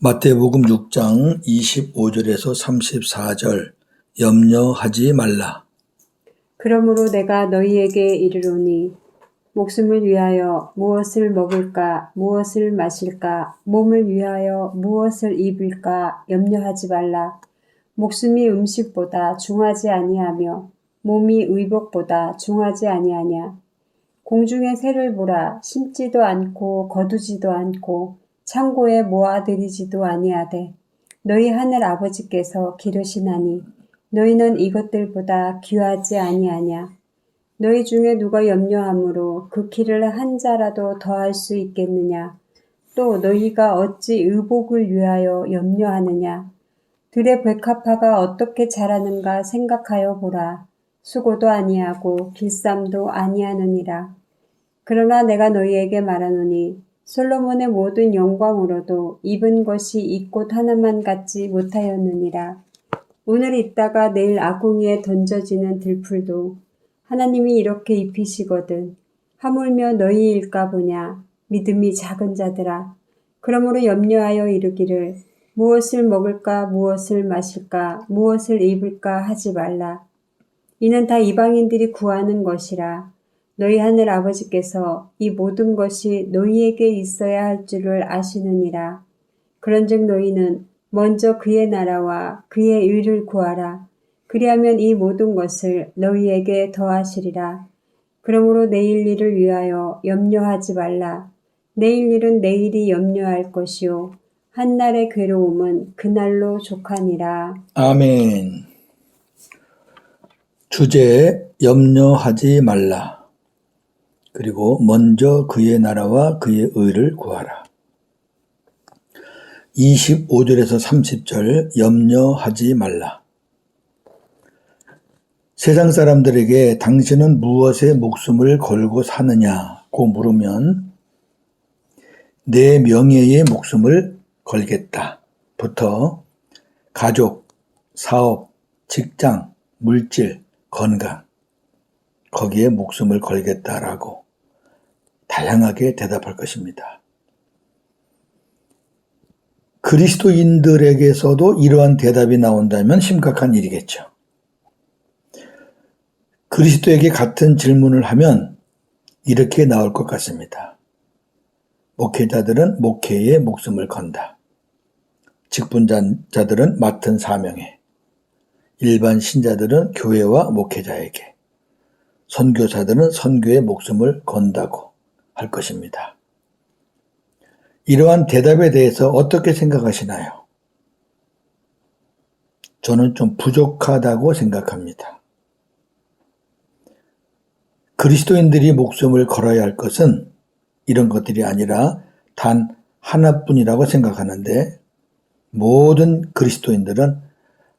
마태복음 6장 25절에서 34절 염려하지 말라. 그러므로 내가 너희에게 이르노니 목숨을 위하여 무엇을 먹을까 무엇을 마실까 몸을 위하여 무엇을 입을까 염려하지 말라. 목숨이 음식보다 중하지 아니하며 몸이 의복보다 중하지 아니하냐. 공중의 새를 보라. 심지도 않고 거두지도 않고 창고에 모아들이지도 아니하되 너희 하늘 아버지께서 기르시나니 너희는 이것들보다 귀하지 아니하냐. 너희 중에 누가 염려함으로 그 키를 한 자라도 더할 수 있겠느냐. 또 너희가 어찌 의복을 위하여 염려하느냐. 들의 백합화가 어떻게 자라는가 생각하여 보라. 수고도 아니하고 길쌈도 아니하느니라. 그러나 내가 너희에게 말하노니 솔로몬의 모든 영광으로도 입은 것이 이 꽃 하나만 같지 못하였느니라. 오늘 있다가 내일 아궁이에 던져지는 들풀도 하나님이 이렇게 입히시거든 하물며 너희일까 보냐. 믿음이 작은 자들아. 그러므로 염려하여 이르기를 무엇을 먹을까 무엇을 마실까 무엇을 입을까 하지 말라. 이는 다 이방인들이 구하는 것이라. 너희 하늘 아버지께서 이 모든 것이 너희에게 있어야 할 줄을 아시느니라. 그런즉 너희는 먼저 그의 나라와 그의 의를 구하라. 그리하면 이 모든 것을 너희에게 더하시리라. 그러므로 내일 일을 위하여 염려하지 말라. 내일 일은 내일이 염려할 것이요 한날의 괴로움은 그날로 족하니라. 아멘. 주제 염려하지 말라. 그리고 먼저 그의 나라와 그의 의를 구하라. 25절에서 30절 염려하지 말라. 세상 사람들에게 당신은 무엇에 목숨을 걸고 사느냐고 물으면 내 명예에 목숨을 걸겠다 부터 가족, 사업, 직장, 물질, 건강 거기에 목숨을 걸겠다라고 다양하게 대답할 것입니다. 그리스도인들에게서도 이러한 대답이 나온다면 심각한 일이겠죠. 그리스도에게 같은 질문을 하면 이렇게 나올 것 같습니다. 목회자들은 목회에 목숨을 건다. 직분자들은 맡은 사명에, 일반 신자들은 교회와 목회자에게, 선교사들은 선교에 목숨을 건다고 할 것입니다. 이러한 대답에 대해서 어떻게 생각하시나요? 저는 좀 부족하다고 생각합니다. 그리스도인들이 목숨을 걸어야 할 것은 이런 것들이 아니라 단 하나뿐이라고 생각하는데 모든 그리스도인들은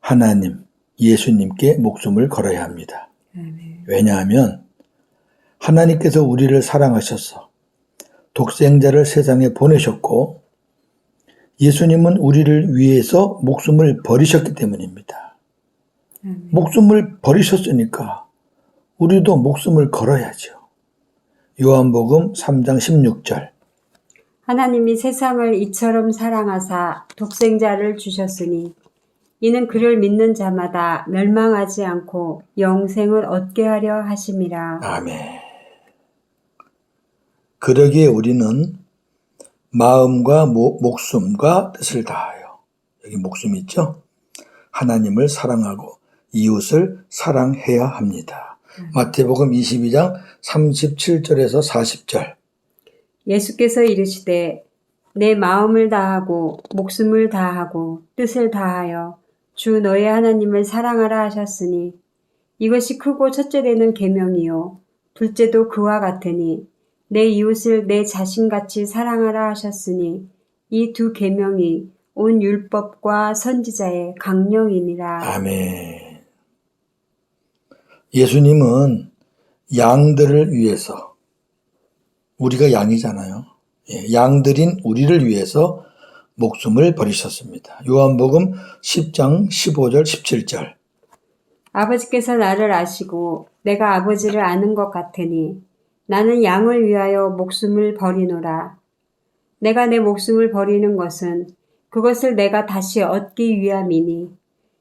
하나님, 예수님께 목숨을 걸어야 합니다. 왜냐하면 하나님께서 우리를 사랑하셔서 독생자를 세상에 보내셨고 예수님은 우리를 위해서 목숨을 버리셨기 때문입니다. 목숨을 버리셨으니까 우리도 목숨을 걸어야죠. 요한복음 3장 16절 하나님이 세상을 이처럼 사랑하사 독생자를 주셨으니 이는 그를 믿는 자마다 멸망하지 않고 영생을 얻게 하려 하심이라. 아멘. 그러기에 우리는 마음과 목숨과 뜻을 다하여 여기 목숨 있죠? 하나님을 사랑하고 이웃을 사랑해야 합니다. 마태복음 22장 37절에서 40절 예수께서 이르시되 내 마음을 다하고 목숨을 다하고 뜻을 다하여 주 너의 하나님을 사랑하라 하셨으니 이것이 크고 첫째 되는 계명이요 둘째도 그와 같으니 내 이웃을 내 자신같이 사랑하라 하셨으니 이 두 계명이 온 율법과 선지자의 강령이니라. 아멘. 예수님은 양들을 위해서 우리가 양이잖아요. 양들인 우리를 위해서 목숨을 버리셨습니다. 요한복음 10장 15절 17절 아버지께서 나를 아시고 내가 아버지를 아는 것 같으니 나는 양을 위하여 목숨을 버리노라. 내가 내 목숨을 버리는 것은 그것을 내가 다시 얻기 위함이니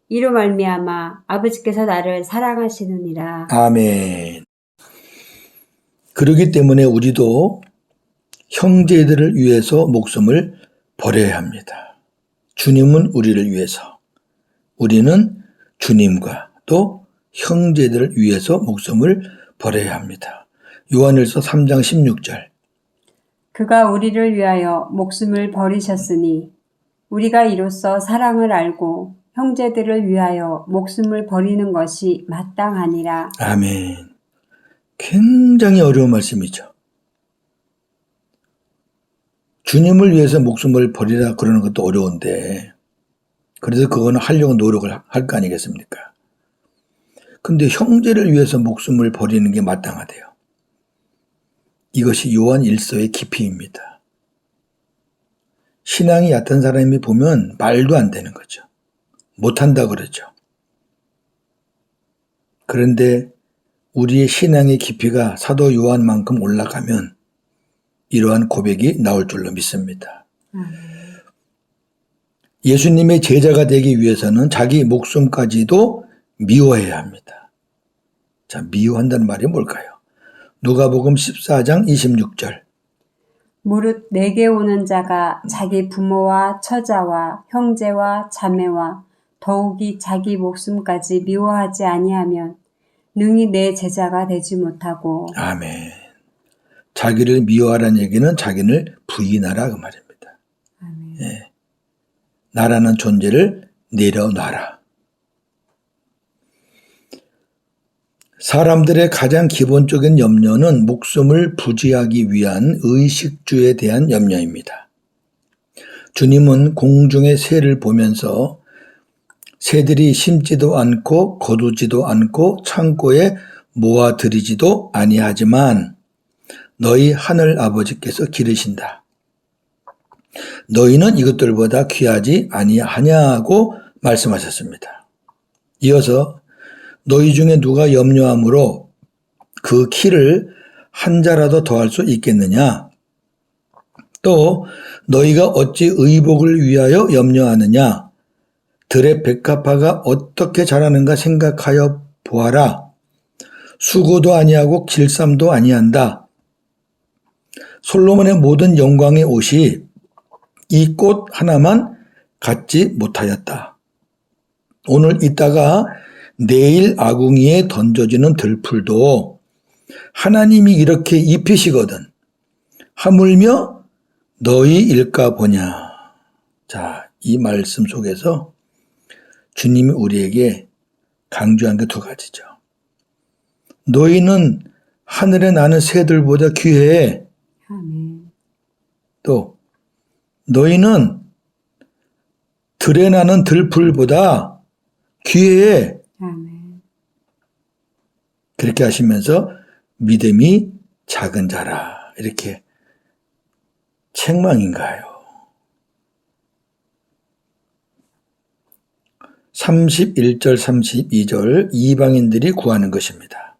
이로 말미암아 아버지께서 나를 사랑하시느니라. 아멘. 그러기 때문에 우리도 형제들을 위해서 목숨을 버려야 합니다. 주님은 우리를 위해서, 우리는 주님과 또 형제들을 위해서 목숨을 버려야 합니다. 요한일서 3장 16절. 그가 우리를 위하여 목숨을 버리셨으니 우리가 이로써 사랑을 알고 형제들을 위하여 목숨을 버리는 것이 마땅하니라. 아멘. 굉장히 어려운 말씀이죠. 주님을 위해서 목숨을 버리라 그러는 것도 어려운데, 그래서 그거는 하려고 노력을 할 거 아니겠습니까? 근데 형제를 위해서 목숨을 버리는 게 마땅하대요. 이것이 요한 1서의 깊이입니다. 신앙이 얕은 사람이 보면 말도 안 되는 거죠. 못한다 그러죠. 그런데 우리의 신앙의 깊이가 사도 요한만큼 올라가면 이러한 고백이 나올 줄로 믿습니다. 예수님의 제자가 되기 위해서는 자기 목숨까지도 미워해야 합니다. 자, 미워한다는 말이 뭘까요? 누가복음 14장 26절. 무릇 내게 오는 자가 자기 부모와 처자와 형제와 자매와 더욱이 자기 목숨까지 미워하지 아니하면 능히 내 제자가 되지 못하고. 아멘. 자기를 미워하라는 얘기는 자기를 부인하라 그 말입니다. 아멘. 예. 나라는 존재를 내려놔라. 사람들의 가장 기본적인 염려는 목숨을 부지하기 위한 의식주에 대한 염려입니다. 주님은 공중의 새를 보면서 새들이 심지도 않고 거두지도 않고 창고에 모아들이지도 아니하지만 너희 하늘 아버지께서 기르신다. 너희는 이것들보다 귀하지 아니하냐고 말씀하셨습니다. 이어서 너희 중에 누가 염려함으로 그 키를 한 자라도 더할 수 있겠느냐? 또 너희가 어찌 의복을 위하여 염려하느냐? 들의 백합화가 어떻게 자라는가 생각하여 보아라. 수고도 아니하고 길쌈도 아니한다. 솔로몬의 모든 영광의 옷이 이 꽃 하나만 갖지 못하였다. 오늘 이따가 내일 아궁이에 던져지는 들풀도 하나님이 이렇게 입히시거든. 하물며 너희 일까 보냐. 자, 이 말씀 속에서 주님이 우리에게 강조한 게 두 가지죠. 너희는 하늘에 나는 새들보다 귀해. 아멘. 또 너희는 들에 나는 들풀보다 귀해. 아멘. 그렇게 하시면서 믿음이 작은 자라. 이렇게 책망인가요? 31절 32절 이방인들이 구하는 것입니다.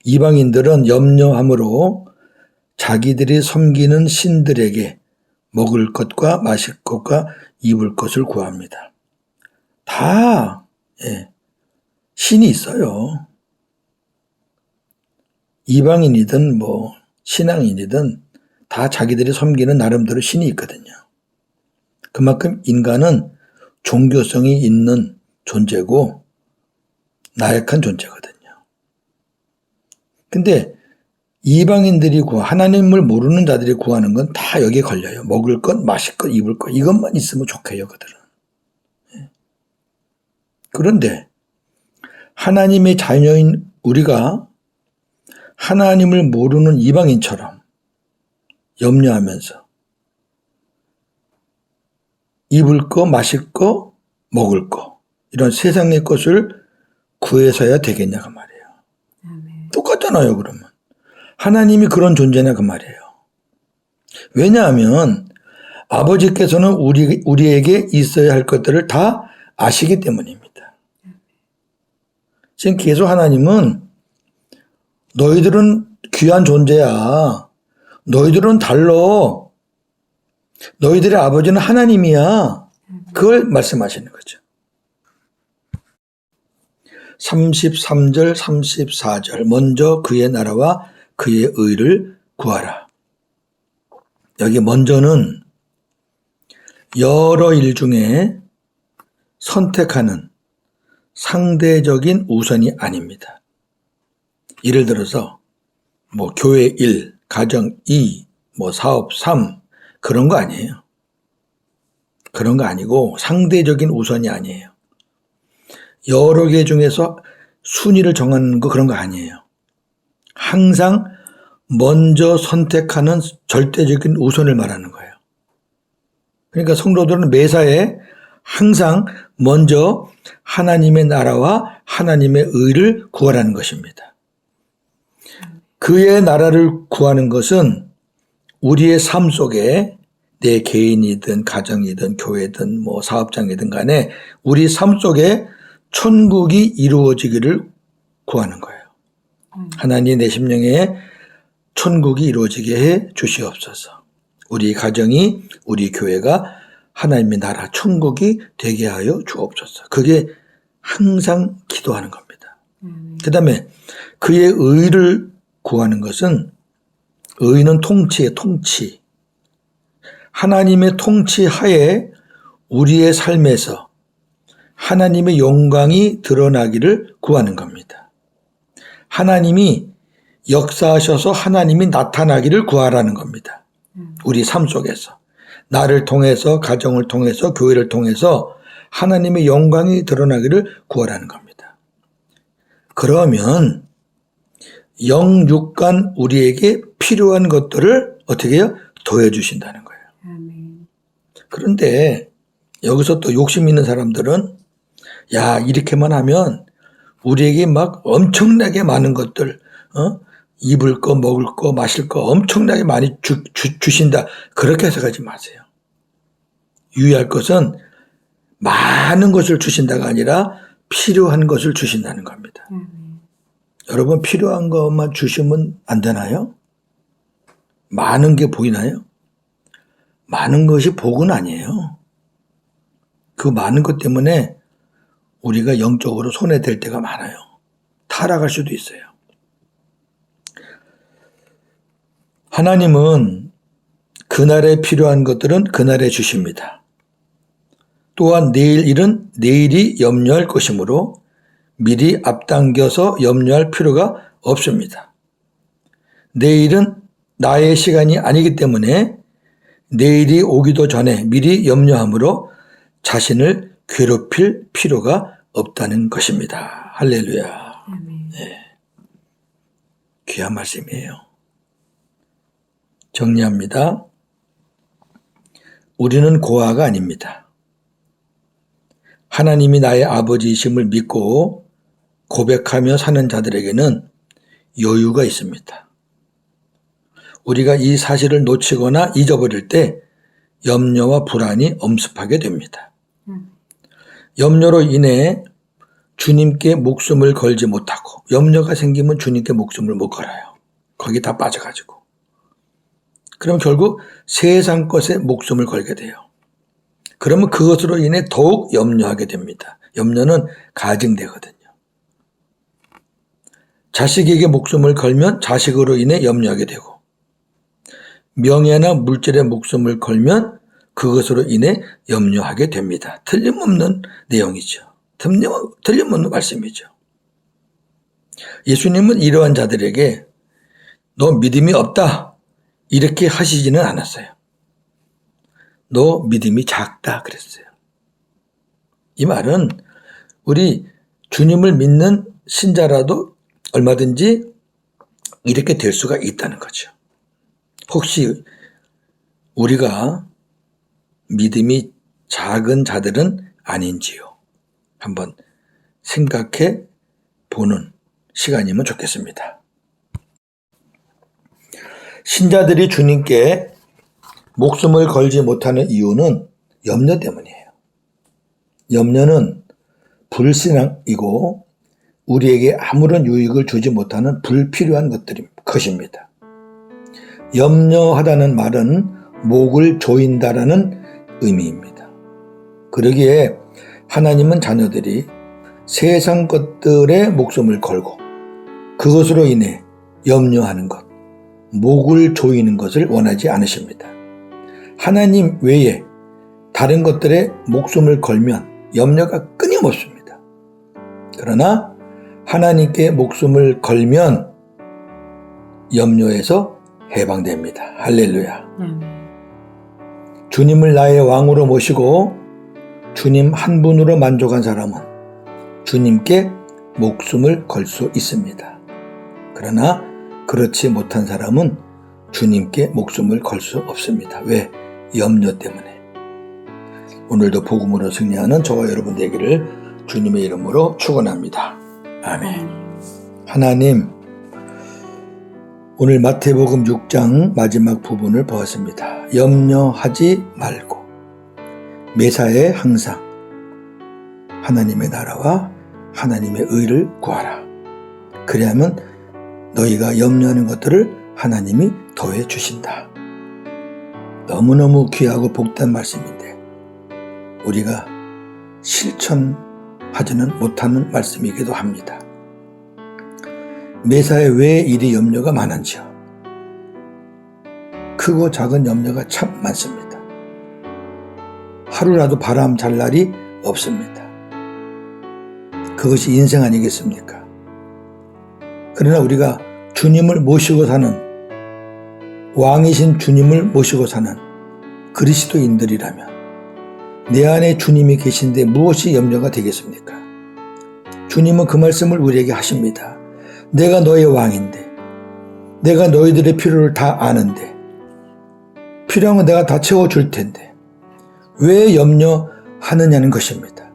이방인들은 염려함으로 자기들이 섬기는 신들에게 먹을 것과 마실 것과 입을 것을 구합니다. 다 신이 있어요. 이방인이든 뭐 신앙인이든 다 자기들이 섬기는 나름대로 신이 있거든요. 그만큼 인간은 종교성이 있는 존재고 나약한 존재거든요. 근데 이방인들이 하나님을 모르는 자들이 구하는 건 다 여기에 걸려요. 먹을 것, 마실 것, 입을 것 이것만 있으면 좋게요. 그들은. 그런데 하나님의 자녀인 우리가 하나님을 모르는 이방인처럼 염려하면서 입을 거, 마실 거, 먹을 거 이런 세상의 것을 구해서야 되겠냐 그 말이에요. 아멘. 똑같잖아요. 그러면 하나님이 그런 존재냐 그 말이에요. 왜냐하면 아버지께서는 우리에게 있어야 할 것들을 다 아시기 때문입니다. 지금 계속 하나님은 너희들은 귀한 존재야. 너희들은 달라. 너희들의 아버지는 하나님이야. 그걸 말씀하시는 거죠. 33절, 34절. 먼저 그의 나라와 그의 의를 구하라. 여기 먼저는 여러 일 중에 선택하는 상대적인 우선이 아닙니다. 예를 들어서 뭐 교회 1, 가정 2, 뭐 사업 3 그런 거 아니에요. 그런 거 아니고 상대적인 우선이 아니에요. 여러 개 중에서 순위를 정하는 거 그런 거 아니에요. 항상 먼저 선택하는 절대적인 우선을 말하는 거예요. 그러니까 성도들은 매사에 항상 먼저 하나님의 나라와 하나님의 의를 구하라는 것입니다. 그의 나라를 구하는 것은 우리의 삶 속에 내 개인이든 가정이든 교회든 뭐 사업장이든 간에 우리 삶 속에 천국이 이루어지기를 구하는 거예요. 하나님 내 심령에 천국이 이루어지게 해 주시옵소서. 우리 가정이 우리 교회가 하나님의 나라 천국이 되게 하여 주옵소서. 그게 항상 기도하는 겁니다. 그 다음에 그의 의를 구하는 것은 의는 통치의 통치. 하나님의 통치 하에 우리의 삶에서 하나님의 영광이 드러나기를 구하는 겁니다. 하나님이 역사하셔서 하나님이 나타나기를 구하라는 겁니다. 우리 삶 속에서. 나를 통해서, 가정을 통해서, 교회를 통해서 하나님의 영광이 드러나기를 구하라는 겁니다. 그러면 영육간 우리에게 필요한 것들을 어떻게 해요? 더해주신다는 거예요. 그런데 여기서 또 욕심 있는 사람들은 야, 이렇게만 하면 우리에게 막 엄청나게 많은 것들, 입을 거, 먹을 거, 마실 거 엄청나게 많이 주신다. 그렇게 해석하지 마세요. 유의할 것은 많은 것을 주신다가 아니라 필요한 것을 주신다는 겁니다. 여러분 필요한 것만 주시면 안 되나요? 많은 게 복이나요? 많은 것이 복은 아니에요. 그 많은 것 때문에 우리가 영적으로 손해될 때가 많아요. 타락할 수도 있어요. 하나님은 그날에 필요한 것들은 그날에 주십니다. 또한 내일 일은 내일이 염려할 것이므로 미리 앞당겨서 염려할 필요가 없습니다. 내일은 나의 시간이 아니기 때문에 내일이 오기도 전에 미리 염려함으로 자신을 괴롭힐 필요가 없다는 것입니다. 할렐루야. 네. 귀한 말씀이에요. 정리합니다. 우리는 고아가 아닙니다. 하나님이 나의 아버지이심을 믿고 고백하며 사는 자들에게는 여유가 있습니다. 우리가 이 사실을 놓치거나 잊어버릴 때 염려와 불안이 엄습하게 됩니다. 염려로 인해 주님께 목숨을 걸지 못하고 염려가 생기면 주님께 목숨을 못 걸어요. 거기 다 빠져가지고. 그럼 결국 세상 것에 목숨을 걸게 돼요. 그러면 그것으로 인해 더욱 염려하게 됩니다. 염려는 가증되거든요. 자식에게 목숨을 걸면 자식으로 인해 염려하게 되고 명예나 물질에 목숨을 걸면 그것으로 인해 염려하게 됩니다. 틀림없는 내용이죠. 틀림없는 말씀이죠. 예수님은 이러한 자들에게 너 믿음이 없다 이렇게 하시지는 않았어요. 너 믿음이 작다 그랬어요. 이 말은 우리 주님을 믿는 신자라도 얼마든지 이렇게 될 수가 있다는 거죠. 혹시 우리가 믿음이 작은 자들은 아닌지요? 한번 생각해 보는 시간이면 좋겠습니다. 신자들이 주님께 목숨을 걸지 못하는 이유는 염려 때문이에요. 염려는 불신앙이고 우리에게 아무런 유익을 주지 못하는 불필요한 것입니다. 염려하다는 말은 목을 조인다라는 의미입니다. 그러기에 하나님은 자녀들이 세상 것들에 목숨을 걸고 그것으로 인해 염려하는 것, 목을 조이는 것을 원하지 않으십니다. 하나님 외에 다른 것들에 목숨을 걸면 염려가 끊임없습니다. 그러나 하나님께 목숨을 걸면 염려에서 해방됩니다. 할렐루야. 주님을 나의 왕으로 모시고 주님 한 분으로 만족한 사람은 주님께 목숨을 걸 수 있습니다. 그러나 그렇지 못한 사람은 주님께 목숨을 걸 수 없습니다. 왜? 염려 때문에. 오늘도 복음으로 승리하는 저와 여러분 되기를 주님의 이름으로 축원합니다. 아멘. 하나님, 오늘 마태복음 6장 마지막 부분을 보았습니다. 염려하지 말고 매사에 항상 하나님의 나라와 하나님의 의를 구하라. 그래야만 너희가 염려하는 것들을 하나님이 더해 주신다. 너무너무 귀하고 복된 말씀인데 우리가 실천하지는 못하는 말씀이기도 합니다. 매사에 왜 이리 염려가 많은지요? 크고 작은 염려가 참 많습니다. 하루라도 바람 잘 날이 없습니다. 그것이 인생 아니겠습니까? 그러나 우리가 주님을 모시고 사는, 왕이신 주님을 모시고 사는 그리스도인들이라면 내 안에 주님이 계신데 무엇이 염려가 되겠습니까? 주님은 그 말씀을 우리에게 하십니다. 내가 너의 왕인데, 내가 너희들의 필요를 다 아는데, 필요한 건 내가 다 채워줄 텐데 왜 염려하느냐는 것입니다.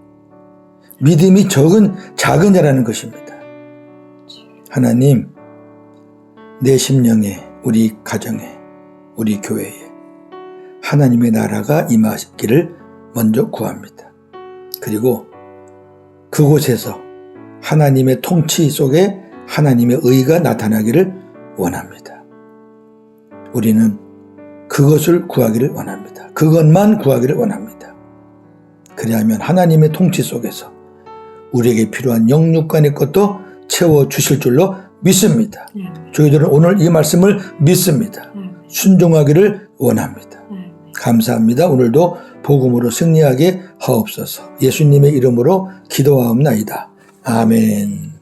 믿음이 작은 자라는 것입니다. 하나님, 내 심령에, 우리 가정에, 우리 교회에 하나님의 나라가 임하기를 먼저 구합니다. 그리고 그곳에서 하나님의 통치 속에 하나님의 의가 나타나기를 원합니다. 우리는 그것을 구하기를 원합니다. 그것만 구하기를 원합니다. 그리하면 하나님의 통치 속에서 우리에게 필요한 영육간의 것도 채워주실 줄로 믿습니다. 저희들은 오늘 이 말씀을 믿습니다. 순종하기를 원합니다. 감사합니다. 오늘도 복음으로 승리하게 하옵소서. 예수님의 이름으로 기도하옵나이다. 아멘.